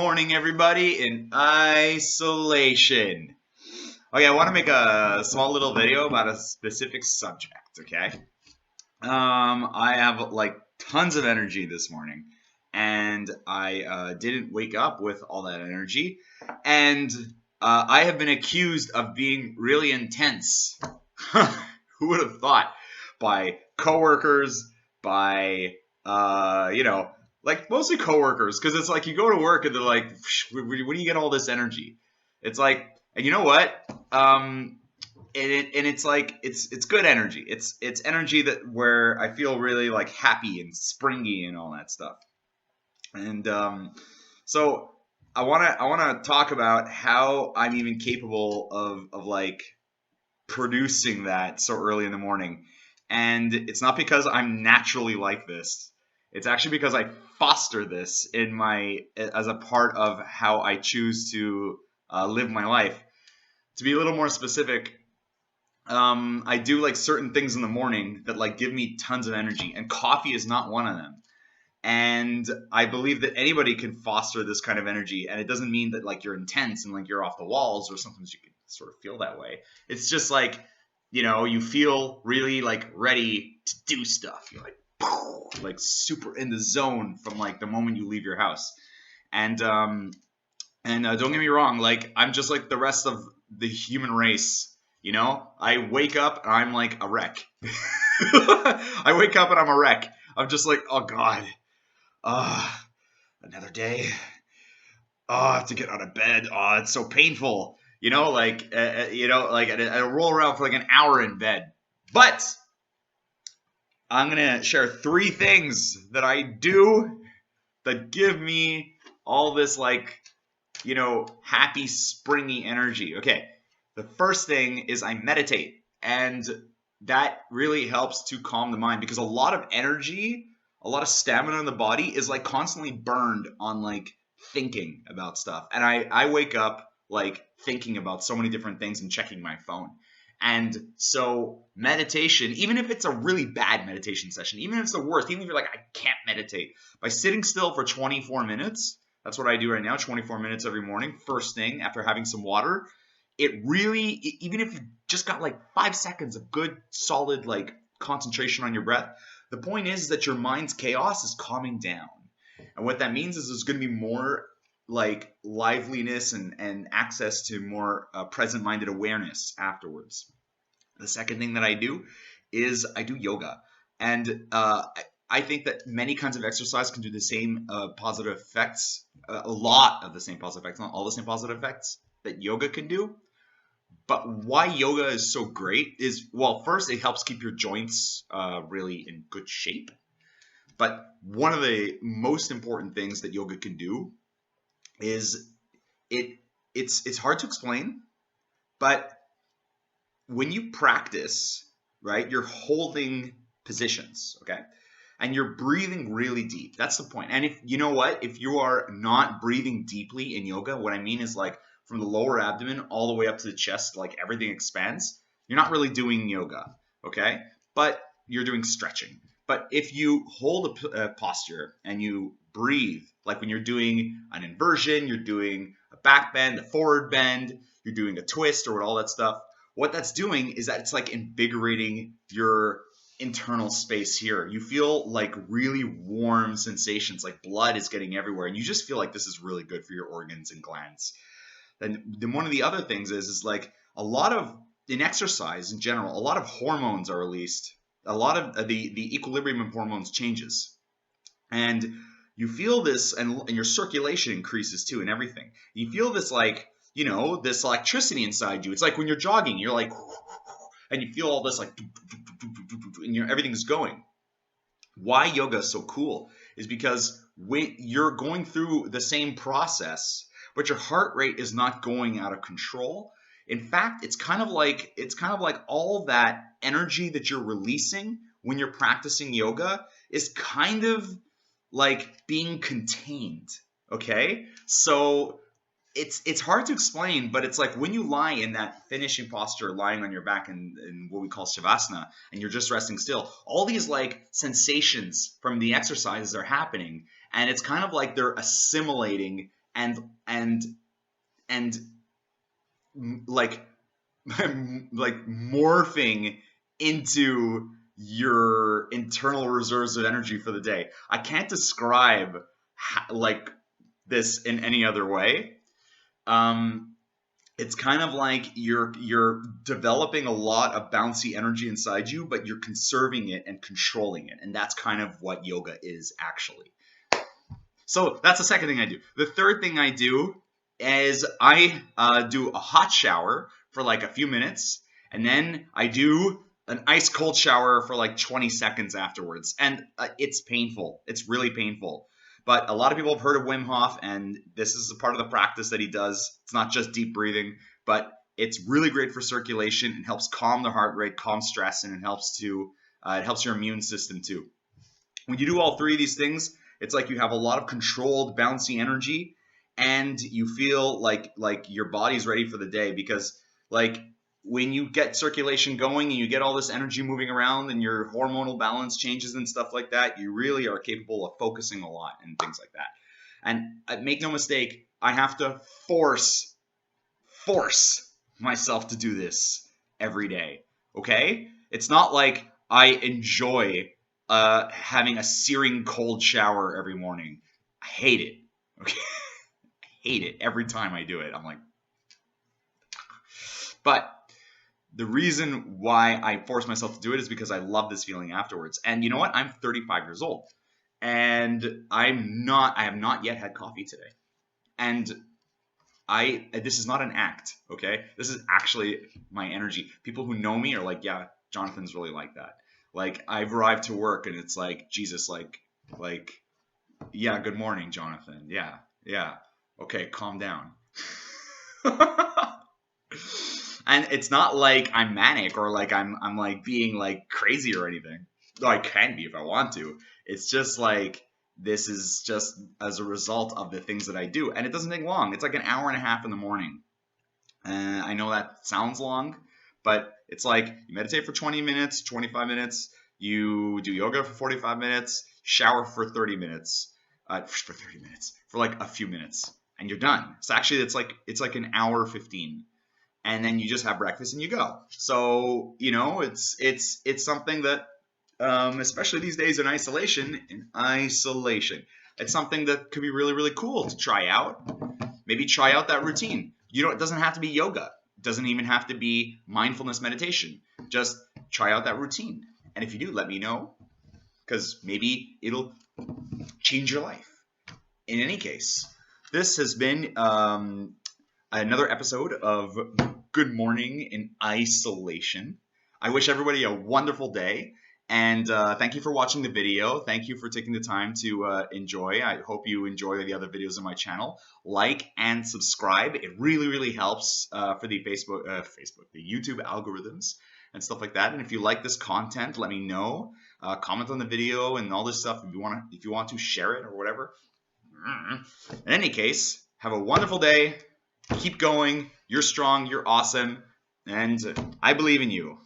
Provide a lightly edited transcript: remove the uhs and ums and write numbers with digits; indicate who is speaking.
Speaker 1: morning, everybody in isolation. Okay, I want to make a small little video about a specific subject, okay? I have like tons of energy this morning, and I didn't wake up with all that energy, and I have been accused of being really intense. Who would have thought? By coworkers, by like mostly coworkers, because it's like you go to work and they're like, where do you get all this energy? It's like, and you know what? It's like it's good energy. It's energy that where I feel really like happy and springy and all that stuff. And so I wanna talk about how I'm even capable of like producing that so early in the morning. And it's not because I'm naturally like this. It's actually because I foster this in my as a part of how I choose to live my life. To be a little more specific, I do like certain things in the morning that like give me tons of energy, and coffee is not one of them. And I believe that anybody can foster this kind of energy, and it doesn't mean that like you're intense and like you're off the walls, or sometimes you can sort of feel that way. It's just like, you feel really like ready to do stuff. You're like super in the zone from like the moment you leave your house. And don't get me wrong, like I'm just like the rest of the human race. I wake up and I'm like a wreck. I wake up and I'm a wreck. I'm just like, oh God, another day. I have to get out of bed. It's so painful. I roll around for like an hour in bed. But I'm gonna share 3 things that I do that give me all this like, happy, springy energy. Okay, the first thing is I meditate, and that really helps to calm the mind, because a lot of energy, a lot of stamina in the body is like constantly burned on like thinking about stuff. And I wake up like thinking about so many different things and checking my phone. And so meditation, even if it's a really bad meditation session, even if it's the worst, even if you're like, I can't meditate, by sitting still for 24 minutes, that's what I do right now, 24 minutes every morning, first thing after having some water. It really, even if you just got like 5 seconds of good, solid, like concentration on your breath, the point is that your mind's chaos is calming down. And what that means is there's going to be more like liveliness and access to more present-minded awareness afterwards. The second thing that I do is I do yoga. And I think that many kinds of exercise can do the same positive effects, a lot of the same positive effects, not all the same positive effects that yoga can do. But why yoga is so great is, well, first, it helps keep your joints really in good shape. But one of the most important things that yoga can do is it's hard to explain, but when you practice, right, you're holding positions, okay? And you're breathing really deep. That's the point. And if you are not breathing deeply in yoga, what I mean is like from the lower abdomen all the way up to the chest, like everything expands, you're not really doing yoga, okay? But you're doing stretching. But if you hold a posture and you breathe, like when you're doing an inversion, you're doing a back bend, a forward bend, you're doing a twist or all that stuff, what that's doing is that it's like invigorating your internal space here. You feel like really warm sensations, like blood is getting everywhere, and you just feel like this is really good for your organs and glands. And then one of the other things is like a lot of, in exercise in general, a lot of hormones are released. A lot of the equilibrium of hormones changes. And you feel this, and your circulation increases too, and everything. You feel this like, this electricity inside you. It's like when you're jogging, you're like, and you feel all this like, and everything's going. Why yoga is so cool is because when you're going through the same process, but your heart rate is not going out of control. In fact, it's kind of like all that energy that you're releasing when you're practicing yoga is kind of like being contained. Okay? So it's hard to explain, but it's like when you lie in that finishing posture, lying on your back in what we call shavasana, and you're just resting still, all these like sensations from the exercises are happening, and it's kind of like they're assimilating and like like morphing into your internal reserves of energy for the day. I can't describe like this in any other way. It's kind of like you're developing a lot of bouncy energy inside you, but you're conserving it and controlling it, and that's kind of what yoga is actually. So that's the second thing I do. The third thing I do is I do a hot shower for like a few minutes, and then I do an ice cold shower for like 20 seconds afterwards. And it's painful. It's really painful. But a lot of people have heard of Wim Hof, and this is a part of the practice that he does. It's not just deep breathing, but it's really great for circulation and helps calm the heart rate, calm stress, and it helps your immune system too. When you do all three of these things, it's like you have a lot of controlled, bouncy energy, and you feel like your body's ready for the day, because like when you get circulation going and you get all this energy moving around and your hormonal balance changes and stuff like that, you really are capable of focusing a lot and things like that. And make no mistake, I have to force myself to do this every day, okay? It's not like I enjoy having a searing cold shower every morning. I hate it, okay? I hate it every time I do it. I'm like, but the reason why I force myself to do it is because I love this feeling afterwards. And you know what? I'm 35 years old, and I have not yet had coffee today. And this is not an act, okay? This is actually my energy. People who know me are like, yeah, Jonathan's really like that. Like, I've arrived to work and it's like, Jesus, like, yeah, good morning, Jonathan. Yeah. Okay, calm down. And it's not like I'm manic or like I'm like being like crazy or anything. Though I can be if I want to. It's just like, this is just as a result of the things that I do. And it doesn't take long. It's like an hour and a half in the morning. I know that sounds long, but it's like you meditate for 20 minutes, 25 minutes, you do yoga for 45 minutes, shower for 30 minutes, for like a few minutes, and you're done. So actually it's like an hour 15. And then you just have breakfast and you go. So, you know, it's something that, especially these days in isolation, it's something that could be really, really cool to try out. Maybe try out that routine. It doesn't have to be yoga. It doesn't even have to be mindfulness meditation. Just try out that routine. And if you do, let me know, because maybe it'll change your life. In any case, this has been another episode of Good Morning in Isolation. I wish everybody a wonderful day, and thank you for watching the video. Thank you for taking the time to enjoy. I hope you enjoy the other videos on my channel. Like and subscribe. It really, really helps for the the YouTube algorithms and stuff like that. And if you like this content, let me know. Comment on the video and all this stuff if you want to share it or whatever. In any case, have a wonderful day. Keep going. You're strong. You're awesome. And I believe in you.